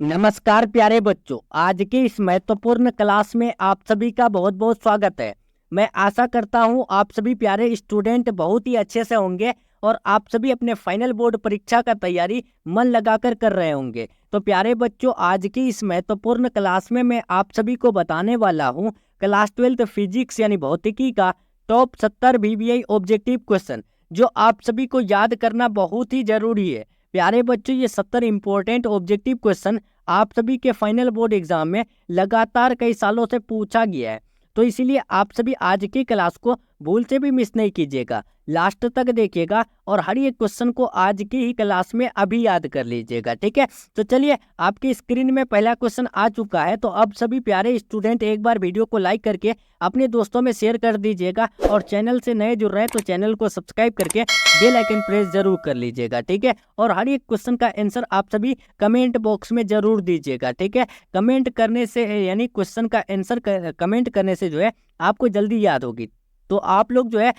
नमस्कार प्यारे बच्चों, आज की इस महत्वपूर्ण क्लास में आप सभी का बहुत बहुत स्वागत है। मैं आशा करता हूं आप सभी प्यारे स्टूडेंट बहुत ही अच्छे से होंगे और आप सभी अपने फाइनल बोर्ड परीक्षा का तैयारी मन लगाकर कर रहे होंगे। तो प्यारे बच्चों, आज की इस महत्वपूर्ण क्लास में मैं आप सभी को बताने वाला हूं क्लास 12 फिजिक्स यानी भौतिकी का टॉप 70 VBI ऑब्जेक्टिव क्वेश्चन, जो आप सभी को याद करना बहुत ही जरूरी है। प्यारे बच्चों, ये 70 इंपॉर्टेंट ऑब्जेक्टिव क्वेश्चन आप सभी के फाइनल बोर्ड एग्जाम में लगातार कई सालों से पूछा गया है। तो इसीलिए आप सभी आज की क्लास को भूल से भी मिस नहीं कीजिएगा, लास्ट तक देखिएगा और हर एक क्वेश्चन को आज की ही क्लास में अभी याद कर लीजिएगा। ठीक है, तो चलिए, आपकी स्क्रीन में पहला क्वेश्चन आ चुका है। तो अब सभी प्यारे स्टूडेंट एक बार वीडियो को लाइक करके अपने दोस्तों में शेयर कर दीजिएगा और चैनल से नए जुड़ रहे हैं तो चैनल को सब्सक्राइब करके बेल आइकन प्रेस जरूर कर लीजिएगा। ठीक है, और हर एक क्वेश्चन का आंसर आप सभी कमेंट बॉक्स में जरूर दीजिएगा। ठीक है, कमेंट करने से यानी क्वेश्चन का आंसर कमेंट करने से जो है आपको जल्दी याद होगी। तो आप लोग जो है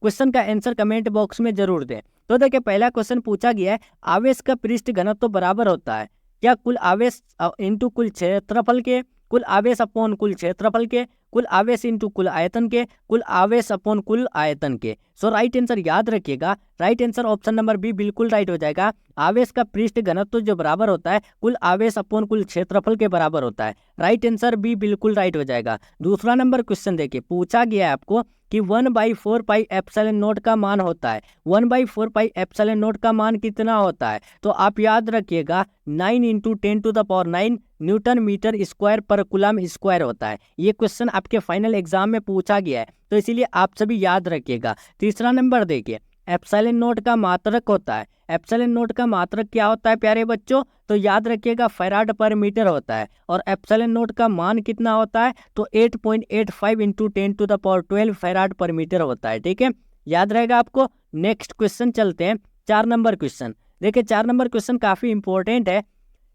क्वेश्चन का आंसर कमेंट बॉक्स में जरूर दें। तो देखिए, पहला क्वेश्चन पूछा गया है, आवेश का पृष्ठ घनत्व बराबर होता है क्या कुल आवेश इंटू कुल क्षेत्रफल के, कुल आवेश अपॉन कुल क्षेत्रफल के, कुल आवेश इंटू कुल आयतन के, कुल आवेश अपॉन कुल आयतन के। सो राइट आंसर याद रखिएगा, right answer option number B बिल्कुल राइट हो जाएगा। आवेश का पृष्ठ घनत्व जो बराबर होता है कुल आवेश अपॉन कुल क्षेत्रफल के बराबर होता है। राइट आंसर बी बिल्कुल राइट हो जाएगा। दूसरा नंबर क्वेश्चन देखिए, पूछा गया है आपको कि 1/4 पाई एप्सिलॉन नॉट का मान होता है। 1/4 पाई एप्सिलॉन नॉट का मान कितना होता है? तो आप याद रखिएगा 9 × 10⁹ न्यूटन मीटर स्क्वायर पर कूलम स्क्वायर होता है। ये क्वेश्चन आपके फाइनल एग्जाम में पूछा गया है, तो इसीलिए आप सभी याद रखिएगा। तीसरा नंबर देखिए, एप्सिलॉन नॉट का मात्रक होता है। एप्सिलॉन नॉट का मात्रक क्या होता है प्यारे बच्चों? तो याद रखिएगा फैराड पर मीटर होता है। और एप्सिलॉन नॉट का मान कितना होता है? तो 8.85 × 10⁻12 फैराड पर मीटर होता है। ठीक है, याद रहेगा आपको। नेक्स्ट क्वेश्चन चलते हैं, 4 नंबर क्वेश्चन। देखिए, 4 नंबर क्वेश्चन काफी इंपॉर्टेंट है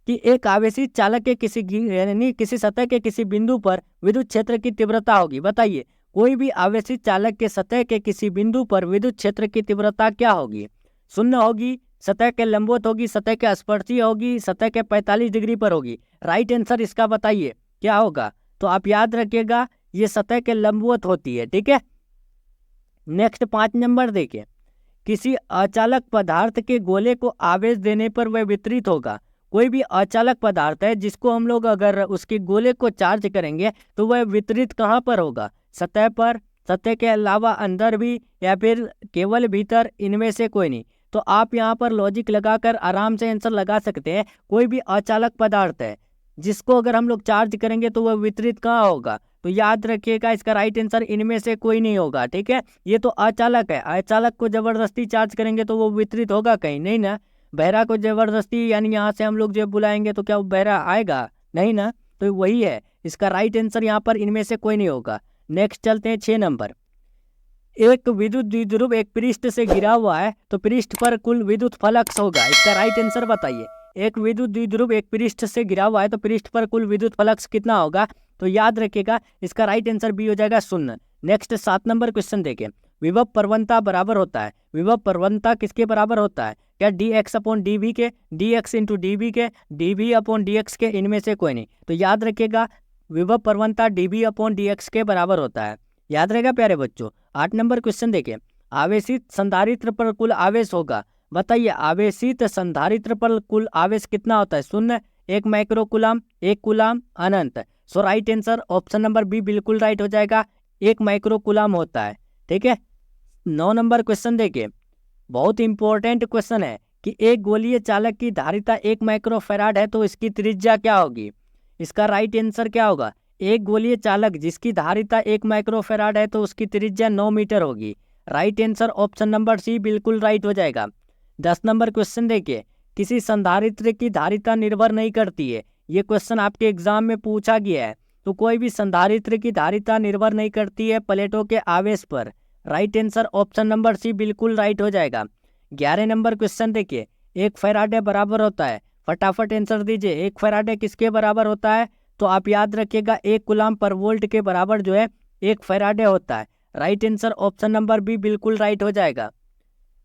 कि एक आवेशित चालक के किसी सतह के किसी बिंदु पर विद्युत क्षेत्र की तीव्रता होगी। बताइए, कोई भी आवेशित चालक के सतह के किसी बिंदु पर विद्युत क्षेत्र की तीव्रता क्या होगी? शून्य होगी, सतह के लंबवत होगी, सतह के स्पर्शी होगी, सतह के 45 डिग्री पर होगी। राइट आंसर इसका बताइए क्या होगा? तो आप याद रखिएगा, ये सतह के लंबवत होती है। ठीक है, नेक्स्ट 5 नंबर देखिए, किसी अचालक पदार्थ के गोले को आवेश देने पर वह वितरित होगा। कोई भी अचालक पदार्थ है जिसको हम लोग अगर उसके गोले को चार्ज करेंगे तो वह वितरित कहाँ पर होगा? सतह पर, सतह के अलावा अंदर भी, या फिर केवल भीतर? इनमें से कोई नहीं। तो आप यहाँ पर लॉजिक लगाकर आराम से आंसर लगा सकते हैं। कोई भी अचालक पदार्थ है जिसको अगर हम लोग चार्ज करेंगे तो वह वितरित कहाँ होगा? तो याद रखिएगा, इसका राइट आंसर इनमें से कोई नहीं होगा। ठीक है, ये तो अचालक है। अचालक को जबरदस्ती चार्ज करेंगे तो वो वितरित होगा कहीं? नहीं ना। बहरा को जबरदस्ती यानी यहाँ से हम लोग जब बुलाएंगे तो क्या वो बहरा आएगा? नहीं ना। तो वही है, इसका राइट आंसर यहाँ पर इनमें से कोई नहीं होगा। नेक्स्ट चलते हैं 6 नंबर। एक विद्युत द्विध्रुव एक पृष्ठ से गिरा हुआ है तो पृष्ठ पर कुल विद्युत फ्लक्स होगा। इसका राइट आंसर बताइए। एक विद्युत द्विध्रुव एक पृष्ठ से गिरा हुआ है तो पृष्ठ पर कुल विद्युत फ्लक्स कितना होगा? तो याद रखिएगा, इसका राइट आंसर बी हो जाएगा, 0। नेक्स्ट 7 नंबर क्वेश्चन देखें, विभव प्रवणता बराबर होता है। विभव प्रवणता किसके बराबर होता है? क्या dx/dv के, dx × dv के, dv/dx के? इनमें से कोई नहीं। तो याद रखिएगा, विभव प्रवणता dv/dx के बराबर होता है। याद रहेगा प्यारे बच्चों। 8 नंबर क्वेश्चन देखिए, आवेशित संधारित्र पर कुल आवेश होगा। बताइए, आवेशित संधारित्र पर कुल आवेश कितना होता है? 0, 1 माइक्रो कूलम, 1 कूलम, अनंत। So right answer option number B बिल्कुल राइट हो जाएगा, 1 माइक्रो कूलम होता है। ठीक है, 9 नंबर क्वेश्चन देखिए, बहुत इंपॉर्टेंट क्वेश्चन है कि एक गोलीय चालक की धारिता 1 माइक्रो फैराड है तो इसकी त्रिज्या क्या होगी? इसका राइट आंसर क्या होगा? एक गोलीय चालक जिसकी धारिता 1 माइक्रो फैराड है तो उसकी त्रिज्या 9 मीटर होगी। Right answer option number C बिल्कुल राइट हो जाएगा। 10 नंबर क्वेश्चन देखिए, किसी संधारित्र की धारिता निर्भर नहीं करती है। ये क्वेश्चन आपके एग्जाम में पूछा गया है। तो कोई भी संधारित्र की धारिता निर्भर नहीं करती है प्लेटों के आवेश पर। Right answer option number C बिल्कुल राइट हो जाएगा। 11 नंबर क्वेश्चन देखिए, 1 फैराडे बराबर होता है। फटाफट आंसर दीजिए, 1 फैराडे किसके बराबर होता है? तो आप याद रखिएगा, 1 कूलम पर वोल्ट के बराबर जो है 1 फैराडे होता है। Right answer option number B बिल्कुल राइट हो जाएगा।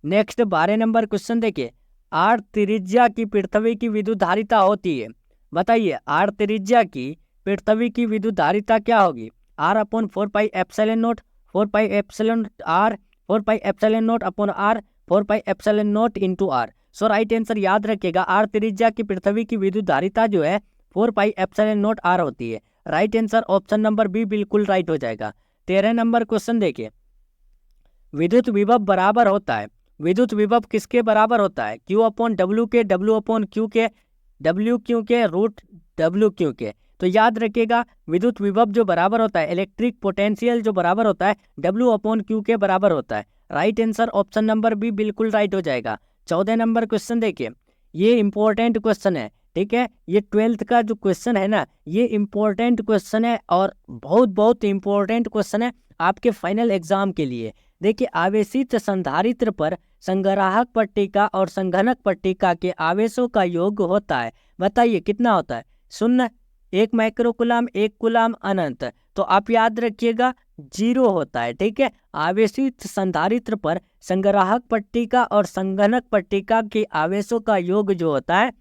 नेक्स्ट 12 नंबर क्वेश्चन देखिए, आर त्रिज्या की पृथ्वी की विद्युत धारिता होती है। बताइए आर त्रिज्या की पृथ्वी की विद्युत धारिता क्या होगी? R upon 4 pi epsilon naught, 4 pi epsilon R, 4 pi epsilon naught upon R, 4 pi epsilon naught into R. So right answer याद रखिएगा, आर त्रिज्या की पृथ्वी की विद्युत धारिता जो है 4 पाई एप्सिलॉन नॉट आर होती है। Right answer option number B बिल्कुल राइट हो जाएगा। 13 नंबर क्वेश्चन देखिए, विद्युत विभव बराबर होता है, विद्युत विभव किसके बराबर होता है? क्यू अपॉन डब्ल्यू के, डब्ल्यू अपॉन क्यू के, डब्ल्यू क्यू के, रूट डब्ल्यू क्यू के। तो याद रखिएगा विद्युत विभव जो बराबर होता है, इलेक्ट्रिक पोटेंशियल जो बराबर होता है, डब्ल्यू अपॉन क्यू के बराबर होता है। Right answer option number B बिल्कुल राइट हो जाएगा। 14 नंबर क्वेश्चन देखिए, ये इंपॉर्टेंट क्वेश्चन है, ठीक है, ये 12th का जो क्वेश्चन है ना, ये इंपॉर्टेंट क्वेश्चन है और बहुत बहुत इंपॉर्टेंट क्वेश्चन है आपके फाइनल एग्जाम के लिए। देखिए आवेशित संधारित्र पर संग्राहक पट्टिका और संघनक पट्टिका के आवेशों का योग होता है। बताइए कितना होता है? 0, 1 माइक्रोकुलाम, 1 कुलाम, अनंत। तो आप याद रखिएगा 0 होता है, ठीक है। आवेशित संधारित्र पर संग्राहक पट्टिका और संघनक पट्टिका के आवेशों का योग जो होता है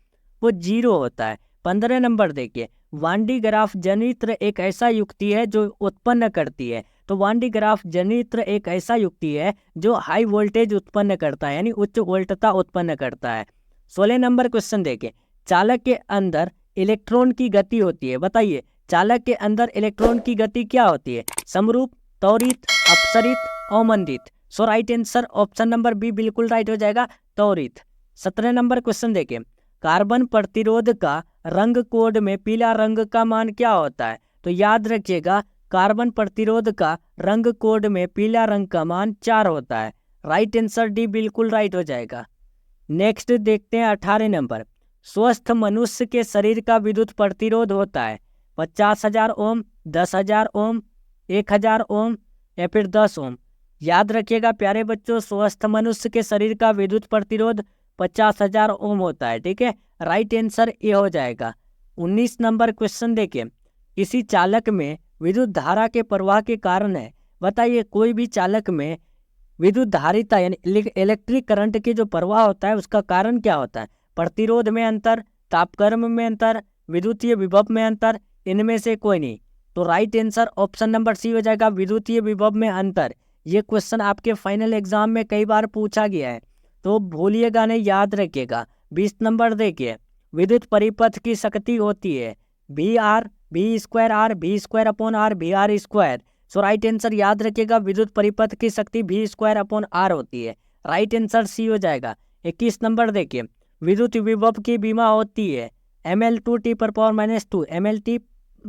वो 0 होता है। 15 नंबर देखिए, वान डी ग्राफ जनित्र एक ऐसा युक्ति है जो उत्पन्न करती है। तो वान डी ग्राफ जनित्र एक ऐसा युक्ति है जो हाई वोल्टेज उत्पन्न करता है, यानी उच्च वोल्टता उत्पन्न करता है। 16 नंबर क्वेश्चन देखिए, चालक के अंदर इलेक्ट्रॉन की गति होती है। बताइए चालक के अंदर इलेक्ट्रॉन की गति क्या होती है? समरूप, त्वरित, अपसरित, अवमंदित। So right answer option number B बिल्कुल राइट हो जाएगा, त्वरित। 17 नंबर क्वेश्चन देखिए, कार्बन प्रतिरोध का रंग कोड में पीला रंग का मान क्या होता है? तो याद रखिएगा कार्बन प्रतिरोध का रंग कोड में पीला रंग का मान 4 होता है। राइट आंसर डी बिल्कुल राइट हो जाएगा। नेक्स्ट देखते हैं 18 नंबर, स्वस्थ मनुष्य के शरीर का विद्युत प्रतिरोध होता है 50,000 ओम, 10,000 ओम, 1,000 ओम या फिर 10 ओम। याद रखिएगा प्यारे बच्चों, स्वस्थ मनुष्य के शरीर का विद्युत प्रतिरोध 50,000 ओम होता है, ठीक है। राइट आंसर ए हो जाएगा। 19 नंबर क्वेश्चन देखिए, किसी चालक में विद्युत धारा के प्रवाह के कारण है। बताइए कोई भी चालक में विद्युत धारिता यानी इलेक्ट्रिक करंट के जो प्रवाह होता है उसका कारण क्या होता है? प्रतिरोध में अंतर, तापक्रम में अंतर, विद्युतीय विभव में अंतर, इनमें से कोई नहीं। तो right answer option number C हो जाएगा, विद्युतीय विभव में अंतर। ये क्वेश्चन आपके फाइनल एग्जाम में कई बार पूछा गया है, तो भूलिएगा नहीं, याद रखिएगा। 20 नंबर देखिए, विद्युत परिपथ की शक्ति होती है V R, V square R, V square upon R, V R square. So right answer याद रखिएगा विद्युत परिपथ की शक्ति वी स्क्वायर अपॉन आर होती है। राइट आंसर सी हो जाएगा। 21 नंबर देखिए, विद्युत विभव की बीमा होती है ml2 पर पावर -2, mlt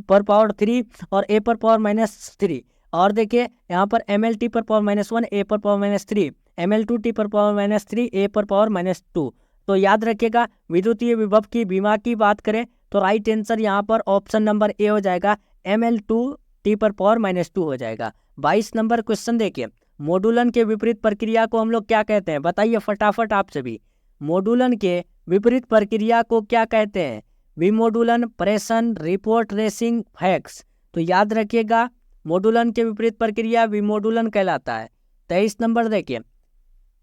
पर पावर 3 और a पर पावर -3। और देखिए यहाँ पर mlt पर पावर -1, a पर पावर -3, ml2t पर पावर -3, a पर पावर -2। तो याद रखिएगा विद्युतीय विभव की बीमा की बात करें तो राइट आंसर यहाँ पर ऑप्शन नंबर ए हो जाएगा, ml2t पर पावर -2 हो जाएगा। 22 नंबर क्वेश्चन देखिए, मॉड्यूलन के विपरीत प्रक्रिया को हम लोग क्या कहते हैं? बताइए फटाफट आप सभी, मॉड्यूलन के विपरीत प्रक्रिया को क्या कहते हैं? विमोडुलन, प्रेषण, रिपोर्ट, रेसिंग, फैक्स। तो याद रखिएगा मॉड्यूलन के विपरीत प्रक्रिया विमोडुलन कहलाता है। 23 नंबर देखिए,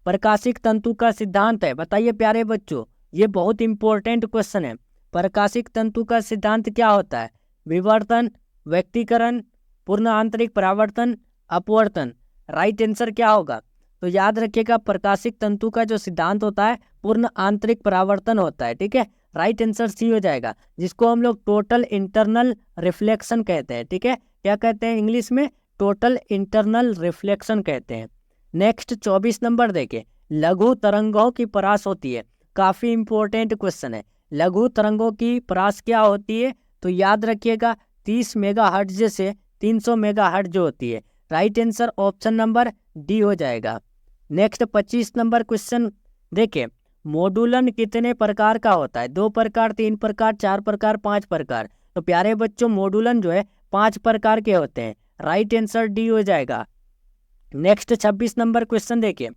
प्रकाशिक तंतु का सिद्धांत है। बताइए प्यारे बच्चों, ये बहुत इंपॉर्टेंट क्वेश्चन है। प्रकाशिक तंतु का सिद्धांत क्या होता है? विवर्तन, व्यक्तीकरण, पूर्ण आंतरिक परावर्तन, अपवर्तन। राइट आंसर क्या होगा? तो याद रखिएगा प्रकाशिक तंतु का जो सिद्धांत होता है पूर्ण आंतरिक परावर्तन होता है, ठीक है। राइट आंसर सी हो जाएगा, जिसको हम लोग टोटल इंटरनल रिफ्लेक्शन कहते हैं, ठीक है। क्या कहते हैं इंग्लिश में? टोटल इंटरनल रिफ्लेक्शन कहते हैं। नेक्स्ट 24 नंबर देखें, लघु तरंगों की परास होती है। काफी इंपॉर्टेंट क्वेश्चन है। लघु तरंगों की परास क्या होती है? तो याद रखिएगा 30 मेगाहर्ट्ज से 300 मेगाहर्ट्ज जो होती है। Right answer option number D हो जाएगा। नेक्स्ट 25 नंबर क्वेश्चन देखें, मॉड्यूलन कितने प्रकार का होता है? 2 प्रकार, 3 प्रकार, 4 प्रकार, 5 प्रकार। तो प्यारे बच्चों मॉड्यूलन जो है 5 प्रकार के होते हैं। राइट आंसर डी हो जाएगा। नेक्स्ट 26 नंबर क्वेश्चन देखिए,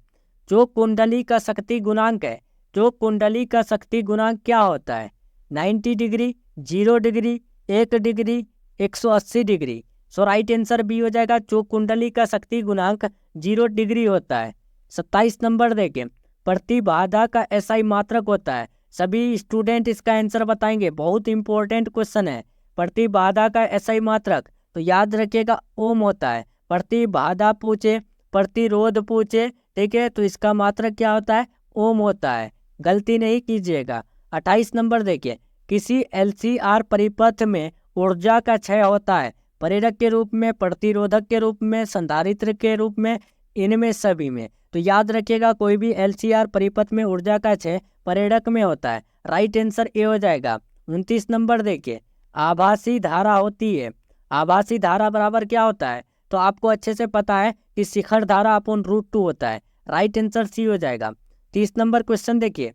जो कुंडली का शक्ति गुणांक है, जो कुंडली का शक्ति गुणांक क्या होता है? 90 डिग्री, 0 डिग्री, 1 डिग्री, 180 डिग्री। सो राइट आंसर बी हो जाएगा, जो कुंडली का शक्ति गुणांक 0 डिग्री होता है। 27 नंबर देखें, प्रतिबाधा का एसआई मात्रक होता है सभी स्टूडेंट इसका आंसर बताएंगे, बहुत इंपॉर्टेंट क्वेश्चन है। प्रतिबाधा का एसआई मात्रक, तो याद रखिएगा ओम होता है। प्रतिबाधा पूछे, प्रतिरोध पूछे, ठीक है, तो इसका मात्रक क्या होता है, ओम होता है, गलती नहीं कीजिएगा। 28 नंबर देखिए, किसी एलसीआर परिपथ में ऊर्जा का क्षय होता है, प्रेरक के रूप में, प्रतिरोधक के रूप में, संधारित्र के रूप में, इनमें सभी में। तो याद रखिएगा कोई भी एलसीआर परिपथ में ऊर्जा का क्षय प्रेरक में होता है। राइट आंसर ए हो जाएगा। 29 नंबर देखिए, आभासी धारा होती है, आभासी धारा बराबर क्या होता है, तो आपको अच्छे से पता है कि शिखर धारा अपॉन √2 होता है। राइट आंसर सी हो जाएगा। 30 नंबर क्वेश्चन देखिए,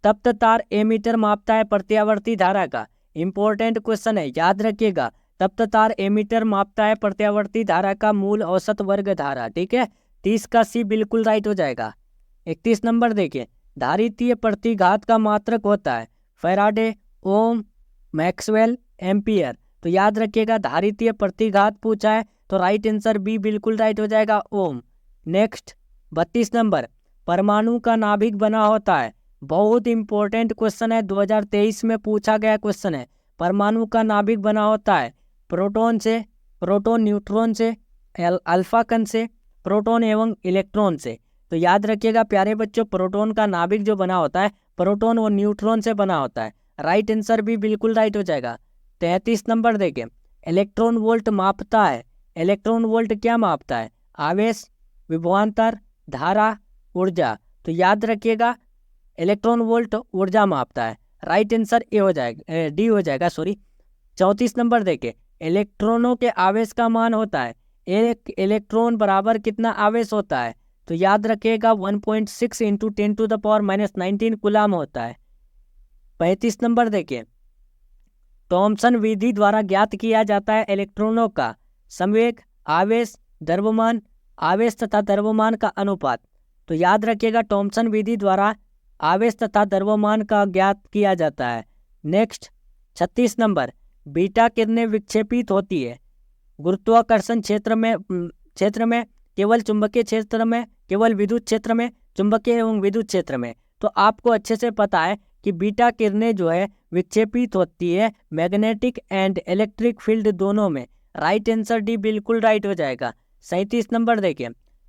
तप्त तार एमीटर मापता है प्रत्यावर्ती धारा का। इंपॉर्टेंट क्वेश्चन है, याद रखिएगा। तप्त तार एमीटर मापता है प्रत्यावर्ती धारा का मूल औसत वर्ग धारा, ठीक है। 30 का सी बिल्कुल राइट हो जाएगा। 31 नंबर देखिए, धारितीय प्रतिघात का मात्रक होता है फैराडे, ओम, मैक्सवेल, एम्पियर। तो याद रखिएगा धारितीय प्रतिघात पूछा है, तो राइट आंसर बी बिल्कुल राइट हो जाएगा, ओम। नेक्स्ट 32 नंबर, परमाणु का नाभिक बना होता है। बहुत इंपॉर्टेंट क्वेश्चन है, 2023 में पूछा गया क्वेश्चन है। परमाणु का नाभिक बना होता है प्रोटॉन से, प्रोटॉन न्यूट्रॉन से, अल्फा कण से, प्रोटॉन एवं इलेक्ट्रॉन से। तो याद रखिएगा प्यारे बच्चों, प्रोटॉन का नाभिक जो बना होता है प्रोटॉन और न्यूट्रॉन से बना होता है। राइट आंसर भी बिल्कुल राइट हो जाएगा। 33 नंबर देखिए, इलेक्ट्रॉन वोल्ट मापता है। इलेक्ट्रॉन वोल्ट क्या मापता है, आवेश, विभवांतर, धारा, ऊर्जा। तो याद रखिएगा इलेक्ट्रॉन वोल्ट ऊर्जा मापता है। राइट आंसर ए हो जाएगा, डी हो जाएगा, सॉरी। 34 नंबर देखिए, इलेक्ट्रॉनों के आवेश का मान होता है, एक इलेक्ट्रॉन बराबर कितना आवेश होता है, तो याद रखिएगा 1.6 × 10⁻⁻19 कूलाम होता है। 35 नंबर देखिए, थॉमसन विधि द्वारा ज्ञात किया जाता है इलेक्ट्रॉनों का संवेग, आवेश, द्रव्यमान, आवेश तथा द्रव्यमान का अनुपात। तो याद रखिएगा थॉमसन विधि द्वारा आवेश तथा द्रव्यमान का ज्ञात किया जाता है। नेक्स्ट 36 नंबर, बीटा किरणें विक्षेपित होती है गुरुत्वाकर्षण क्षेत्र में, केवल चुंबकीय क्षेत्र में, केवल विद्युत क्षेत्र में, चुंबकीय एवं विद्युत क्षेत्र में। तो आपको अच्छे से पता है कि बीटा किरणें जो है विक्षेपित होती है मैग्नेटिक एंड इलेक्ट्रिक फील्ड दोनों में। राइट आंसर डी बिल्कुल राइट हो जाएगा। 37 नंबर देखिए,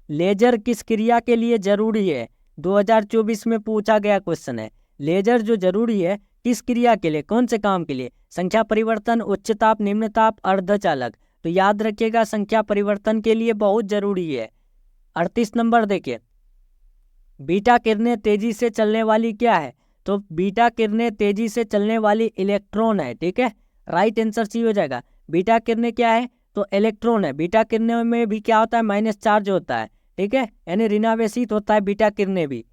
लेजर किस क्रिया के लिए जरूरी है, 2024 में पूछा गया क्वेश्चन है। लेजर जो जरूरी है किस क्रिया के लिए, कौन से काम के लिए, संख्या परिवर्तन, उच्च ताप, निम्न ताप, अर्धचालक। तो याद रखिएगा संख्या परिवर्तन के लिए बहुत जरूरी है। 38 नंबर देखिए, बीटा किरणें तेजी से चलने वाली क्या है, तो बीटा किरणें तेजी से चलने वाली इलेक्ट्रॉन है, ठीक है। राइट आंसर सी हो जाएगा। बीटा किरणें क्या है, तो इलेक्ट्रॉन है। बीटा किरणें में भी क्या होता है, माइनस चार्ज होता है, ठीक है, यानी ऋणावेशित होता है बीटा किरणें भी।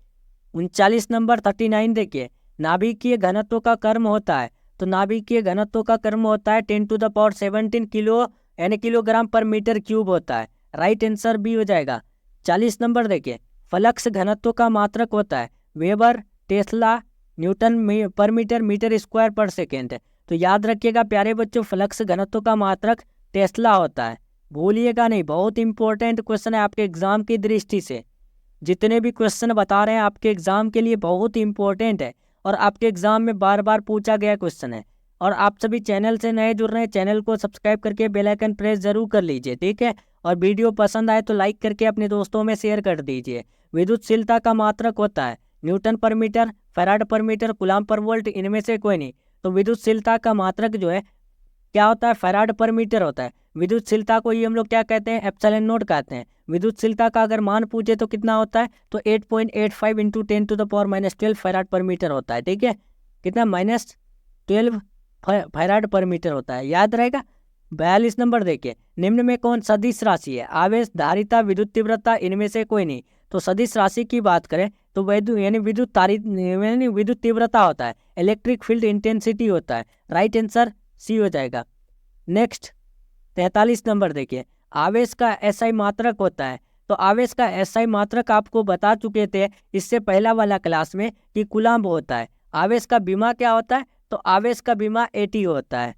39 नंबर 39 देखिए, नाभिकीय घनत्व का कर्म होता है, तो नाभिकीय घनत्व का कर्म होता है 10⁻17 किलो यानी किलोग्राम पर मीटर क्यूब होता है। राइट आंसर बी हो जाएगा। 40 नंबर देखिए, फ्लक्स घनत्व का मात्रक होता है वेबर, टेस्ला, न्यूटन पर मीटर, मीटर स्क्वायर पर सेकेंड। तो याद रखिएगा प्यारे बच्चों, फ्लक्स घनत्व का मात्रक टेस्ला होता है, भूलिएगा नहीं। बहुत इंपॉर्टेंट क्वेश्चन है आपके एग्जाम की दृष्टि से। जितने भी क्वेश्चन बता रहे हैं आपके एग्जाम के लिए बहुत इंपॉर्टेंट है और आपके एग्जाम में बार बार पूछा गया क्वेश्चन है। और आप सभी चैनल से नए जुड़ रहे हैं, चैनल को सब्सक्राइब करके बेल आइकन प्रेस जरूर कर लीजिए, ठीक है। और वीडियो पसंद आए तो लाइक करके अपने दोस्तों में शेयर कर दीजिए। विद्युतशीलता का मात्रक होता है न्यूटन पर मीटर, फैराड पर मीटर, कूलाम पर वोल्ट, इनमें से कोई नहीं। तो विद्युतशीलता का मात्रक जो है क्या होता है, फैराड पर मीटर होता है। विद्युतशीलता को ही हम लोग क्या कहते हैं, एप्सिलॉन नॉट कहते हैं। विद्युतशीलता का अगर मान पूछे तो कितना होता है, तो 8.85 × 10⁻12 फैराड पर मीटर होता है, ठीक है। कितना, -12 फैराड पर मीटर होता है, याद रहेगा। 42 नंबर देखिए, निम्न में कौन सदिश राशि है, आवेश, धारिता, विद्युत तीव्रता, इनमें से कोई नहीं। तो सदिश राशि की बात करें तो विद्युत तीव्रता होता है, इलेक्ट्रिक फील्ड इंटेंसिटी होता है। राइट आंसर सी हो जाएगा। नेक्स्ट 43 नंबर देखिए, आवेश का एसआई मात्रक होता है। तो आवेश का एसआई मात्रक आपको बता चुके थे इससे पहला वाला क्लास में कि कूलाम्ब होता है। आवेश का बीमा क्या होता है, तो आवेश का बीमा AT होता है।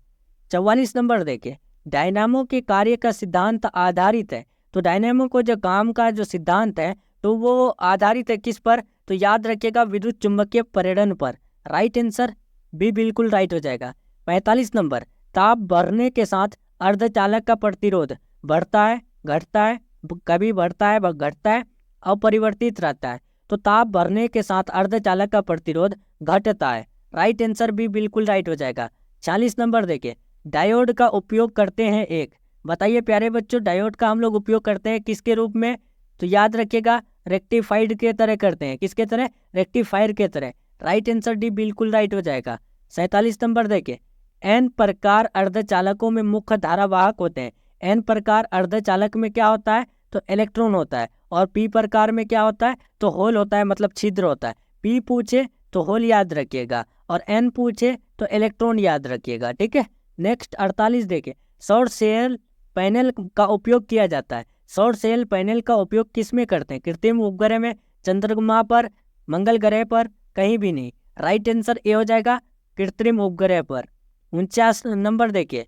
44 नंबर देखिए, डायनामो के कार्य का सिद्धांत आधारित है। तो डायनामो को जो काम का जो सिद्धांत है तो वो आधारित है किस पर, तो याद रखिएगा विद्युत चुंबकीय प्रेरण पर। राइट आंसर बी बिल्कुल राइट हो जाएगा। 45 नंबर, ताप बढ़ने के साथ अर्धचालक का प्रतिरोध बढ़ता है, घटता है, कभी बढ़ता है घटता है, अपरिवर्तित रहता है। तो ताप बढ़ने के साथ अर्धचालक का प्रतिरोध घटता है। राइट आंसर भी बिल्कुल राइट हो जाएगा। 40 नंबर देखिए, डायोड का उपयोग करते हैं एक, बताइए प्यारे बच्चों, डायोड का हम लोग उपयोग करते हैं किसके रूप में? तो याद रखिएगा, रेक्टिफाइड के तरह करते हैं। किसके तरह? रेक्टिफायर के तरह। राइट आंसर डी बिल्कुल राइट हो जाएगा। 47 नंबर देखिए, एन प्रकार अर्धचालकों में मुख्य धारावाहक होते हैं। एन प्रकार अर्धचालक में क्या होता है? तो इलेक्ट्रॉन होता है। और पी प्रकार में क्या होता है? तो होल होता है, मतलब छिद्र होता है। पी पूछे तो होल याद रखिएगा, और एन पूछे तो इलेक्ट्रॉन याद रखिएगा, ठीक है। नेक्स्ट 48 देखिए, सौर सेल पैनल का उपयोग किया जाता है। सौर सेल पैनल का उपयोग किस में करते हैं? कृत्रिम उपग्रह में, चंद्रमा पर, मंगल ग्रह पर, कहीं भी नहीं। राइट आंसर ए हो जाएगा, कृत्रिम उपग्रह पर। 49 नंबर देखिए,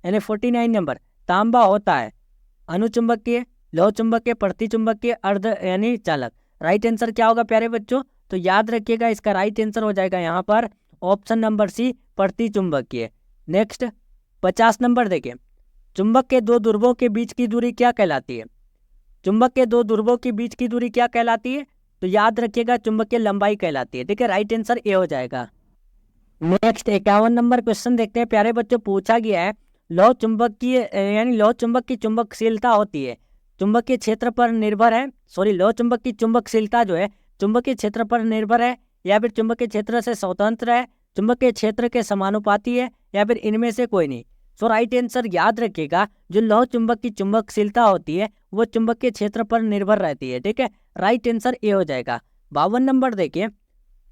यानी 49 नंबर, तांबा होता है अनुचुंबकीय, लौह चुंबकीय, प्रतिचुंबकीय, अर्ध यानी चालक। राइट आंसर क्या होगा प्यारे बच्चों? तो याद रखिएगा, इसका राइट आंसर हो जाएगा यहाँ पर ऑप्शन नंबर सी, प्रतिचुंबकीय। नेक्स्ट 50 नंबर देखिए, चुंबक के दो ध्रुवों के बीच की दूरी क्या कहलाती है? चुंबक के दो ध्रुवों के बीच की दूरी क्या कहलाती है? तो याद रखिएगा, चुंबकीय लंबाई कहलाती है, ठीक है। राइट आंसर ए हो जाएगा। नेक्स्ट 51 नंबर क्वेश्चन देखते हैं प्यारे बच्चों, पूछा गया है लौह चुंबकीय यानी लौह चुंबक की चुंबकशीलता होती है, चुंबकीय क्षेत्र पर निर्भर है, लौह चुंबक की चुंबकशीलता जो है चुंबकीय क्षेत्र पर निर्भर है, या फिर चुंबकीय क्षेत्र से स्वतंत्र है, चुंबकीय क्षेत्र के समानुपाती है, या फिर इनमें से कोई नहीं। राइट आंसर याद रखिएगा, जो लौह चुंबक की चुंबकशीलता होती है वो चुंबकीय क्षेत्र पर निर्भर रहती है, ठीक है। राइट आंसर ए हो जाएगा। 52 नंबर देखिए,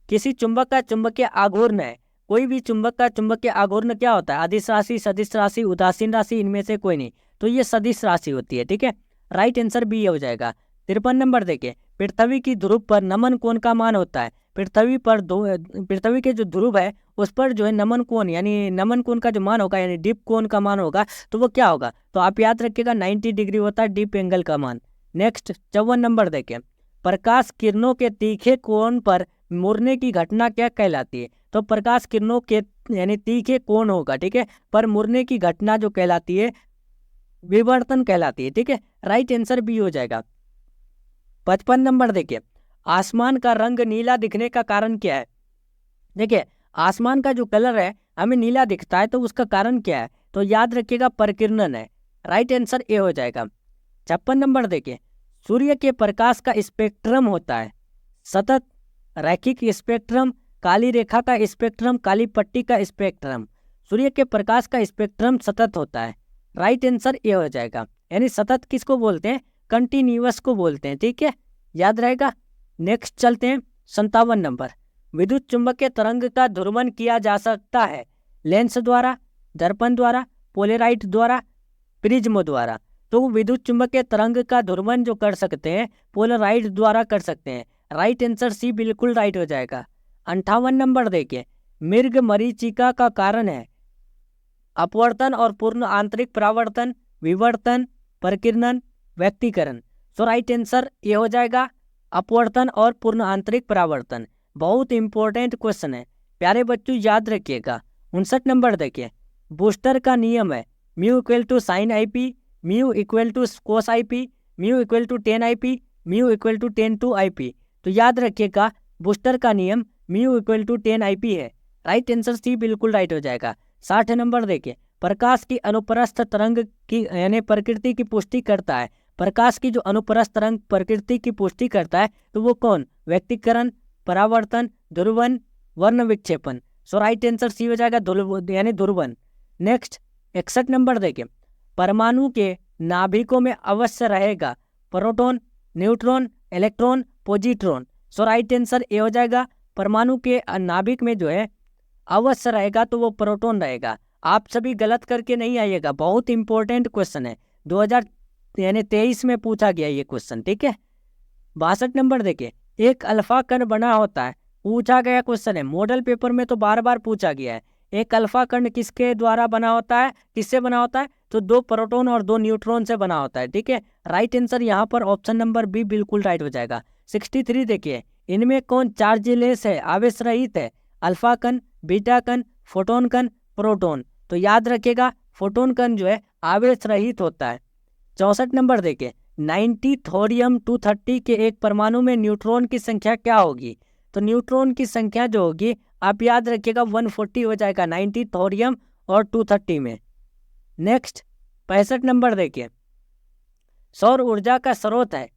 किसी चुंबक का चुंबकीय आघूर्ण है, कोई भी चुंबक का चुंबकीय आघूर्ण क्या होता है? अदिश राशि, सदिश राशि, उदासीन राशि, इनमें से कोई नहीं। तो ये सदिश राशि होती है, ठीक है। राइट आंसर बी हो जाएगा। 53 नंबर देखिए, पृथ्वी की ध्रुव पर नमन कोण का मान होता है। पृथ्वी के जो ध्रुव है उस पर जो है नमन कोण, यानी नमन कोण का जो मान होगा, यानी डिप कोण का मान होगा, तो वो क्या होगा? तो आप याद रखिएगा 90 डिग्री होता है डिप एंगल का मान। नेक्स्ट 54 नंबर देखिए, प्रकाश किरणों के तीखे कोण पर मुड़ने की घटना क्या कहलाती है? तो प्रकाश किरणों के यानी तीखे कोण होगा, ठीक है, पर मुड़ने की घटना जो कहलाती है विवर्तन कहलाती है, ठीक है। राइट आंसर बी हो जाएगा। 55 नंबर देखिए, आसमान का रंग नीला दिखने का कारण क्या है? देखिए, आसमान का जो कलर है हमें नीला दिखता है, तो उसका कारण क्या है? तो याद रखिएगा, परिकिरणन है। राइट आंसर ए हो जाएगा। 56 नंबर देखिए, सूर्य के प्रकाश का स्पेक्ट्रम होता है सतत, रैखिक स्पेक्ट्रम, काली रेखा का स्पेक्ट्रम, काली पट्टी का स्पेक्ट्रम। सूर्य के प्रकाश का स्पेक्ट्रम सतत होता है। राइट आंसर ए हो जाएगा। यानी सतत किसको बोलते हैं? कंटिन्यूअस को बोलते हैं, ठीक है, याद रहेगा। नेक्स्ट चलते हैं 57 नंबर, विद्युत चुंबकीय तरंग का ध्रुवन किया जा सकता है लेंस द्वारा, दर्पण द्वारा, पोलेराइट द्वारा, प्रिज्म द्वारा। तो विद्युत चुंबकीय तरंग का ध्रुवन जो कर सकते हैं पोलराइट द्वारा कर सकते हैं। राइट आंसर सी बिल्कुल राइट हो जाएगा। 58 नंबर देखिए, मृग मरीचिका का कारण है अपवर्तन और पूर्ण आंतरिक परावर्तन, विवर्तन, परिकिरणन, व्यक्तीकरण। राइट आंसर ये हो जाएगा, अपवर्तन और पूर्ण आंतरिक परावर्तन। बहुत इंपॉर्टेंट क्वेश्चन है प्यारे बच्चों, याद रखिएगा। 59 नंबर देखिए, बूस्टर का नियम है mu equal to sine I P, mu equal to cos I P, mu equal to 10 I P, mu equal to 10 two I P. तो याद रखिएगा, बूस्टर का नियम mu equal to 10 I P है। राइट आंसर सी बिल्कुल right हो जाएगा। 60 number देखिए, प्रकाश की अनुप्रस्थ तरंग की यानी प्रकृति की पुष्टि करता है। प्रकाश की जो अनुप्रस्थ तरंग प्रकृति की पुष्टि करता है तो वो कौन? व्यक्तीकरण, परावर्तन, ध्रुवन, वर्ण विक्षेपण। राइट आंसर सी हो जाएगा, यानी ध्रुवन। नेक्स्ट 61 नंबर देखिए, परमाणु के नाभिकों में अवश्य रहेगा proton, neutron, electron, positron. Right answer A हो जाएगा, परमाणु के नाभिक में जो है अवश्य रहेगा तो वो प्रोटॉन रहेगा। आप सभी गलत करके नहीं आइएगा, बहुत इंपॉर्टेंट क्वेश्चन है, 2023 में पूछा गया ये क्वेश्चन, ठीक है। 62 नंबर देखिए, एक अल्फा कण बना होता है, पूछा गया क्वेश्चन है, मॉडल पेपर में तो बार बार पूछा गया है। एक अल्फा कण किसके द्वारा बना होता है? किससे बना होता है? तो 2 प्रोटॉन और 2 न्यूट्रॉन से बना होता है, ठीक है। राइट आंसर यहाँ पर ऑप्शन नंबर बी बिल्कुल राइट हो जाएगा। 63 देखिए, इनमें कौन चार्जलेस है, आवेश रहित है? अल्फा कण, बीटा कण, फोटोन कण, प्रोटॉन। तो याद रखिएगा फोटोन कण जो है आवेश रहित होता है। 64 नंबर देखिए 90 थोरियम 230 के एक परमाणु में न्यूट्रॉन की संख्या क्या होगी? तो न्यूट्रॉन की संख्या जो होगी आप याद रखिएगा 140 हो जाएगा 90 थोरियम और 230 में। नेक्स्ट 65 नंबर देखिए सौर ऊर्जा का स्रोत है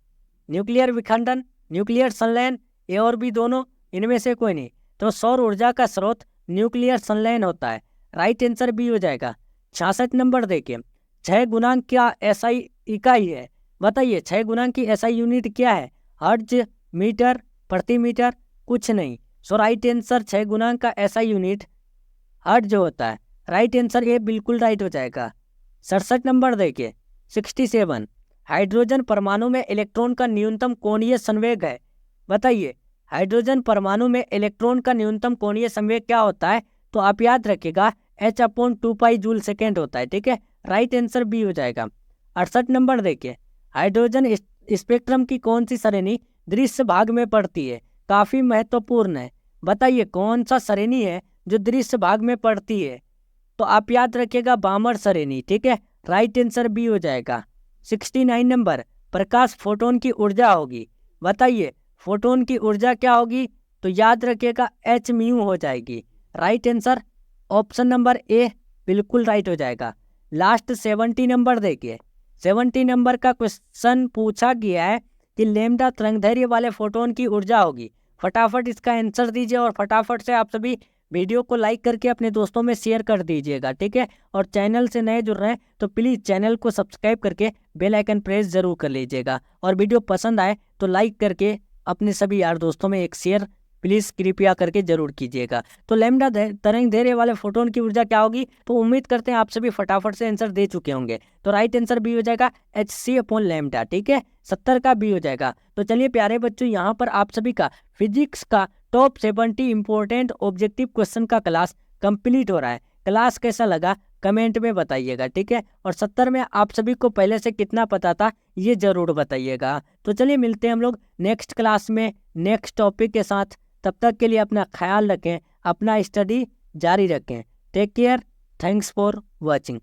न्यूक्लियर विखंडन, न्यूक्लियर संलयन, ए और बी दोनों, इनमें से कोई नहीं। तो सौर ऊर्जा का स्रोत न्यूक्लियर संलयन होता है, राइट आंसर बी हो जाएगा। 66 नंबर देखिए 6 गुणांक क्या एसआई इकाई है? बताइए 6 गुणांक की एसआई यूनिट क्या है? हर्ट्ज, मीटर, प्रति मीटर, कुछ नहीं। सो राइट आंसर 6 गुणांक का एसआई यूनिट हर्ट्ज होता है, राइट आंसर ए बिल्कुल राइट हो जाएगा। 67 नंबर देखिए 67 हाइड्रोजन परमाणु में इलेक्ट्रॉन का न्यूनतम कोणीय संवेग है। बताइए हाइड्रोजन परमाणु में इलेक्ट्रॉन का न्यूनतम कोणीय संवेग क्या होता है? तो आप याद रखिएगा H/2π जूल सेकेंड होता है, ठीक है, राइट आंसर बी हो जाएगा। 68 नंबर देखिए हाइड्रोजन स्पेक्ट्रम की कौन सी श्रेणी दृश्य भाग में पड़ती है? काफी महत्वपूर्ण है, बताइए कौन सा श्रेणी है जो दृश्य भाग में पड़ती है? तो आप याद रखिएगा बामर श्रेणी, ठीक है, राइट आंसर बी हो जाएगा। 69 नंबर प्रकाश फोटोन की ऊर्जा होगी। बताइए फोटोन की ऊर्जा क्या होगी? तो याद रखिएगा h म्यू हो जाएगी, right answer option number A बिल्कुल राइट हो जाएगा। लास्ट 70 नंबर देखिए 70 नंबर का क्वेश्चन पूछा गया है कि लैम्डा तरंगदैर्घ्य वाले फोटोन की ऊर्जा होगी। फटाफट इसका आंसर दीजिए और फटाफट से आप सभी वीडियो को लाइक करके अपने दोस्तों में शेयर कर दीजिएगा, ठीक है। और चैनल से नए जुड़ रहे हैं तो प्लीज़ चैनल को सब्सक्राइब करके बेल आइकन प्रेस जरूर कर लीजिएगा। और वीडियो पसंद आए तो लाइक करके अपने सभी यार दोस्तों में एक शेयर प्लीज़ कृपया करके जरूर कीजिएगा। तो लैम्डा तरंगदैर्घ्य वाले फोटोन की ऊर्जा क्या होगी? तो उम्मीद करते हैं आप सभी फटाफट से आंसर दे चुके होंगे। तो राइट आंसर बी हो जाएगा hc/λ, ठीक है, 70 का बी हो जाएगा। तो चलिए प्यारे बच्चों यहाँ पर आप सभी का फिजिक्स का टॉप 70 इंपॉर्टेंट ऑब्जेक्टिव क्वेश्चन का क्लास कंप्लीट हो रहा है। क्लास कैसा लगा कमेंट में बताइएगा, ठीक है। और 70 में आप सभी को पहले से कितना पता था ये जरूर बताइएगा। तो चलिए मिलते हैं हम लोग नेक्स्ट क्लास में नेक्स्ट टॉपिक के साथ। तब तक के लिए अपना ख्याल रखें, अपना स्टडी जारी रखें। Take care, thanks for watching.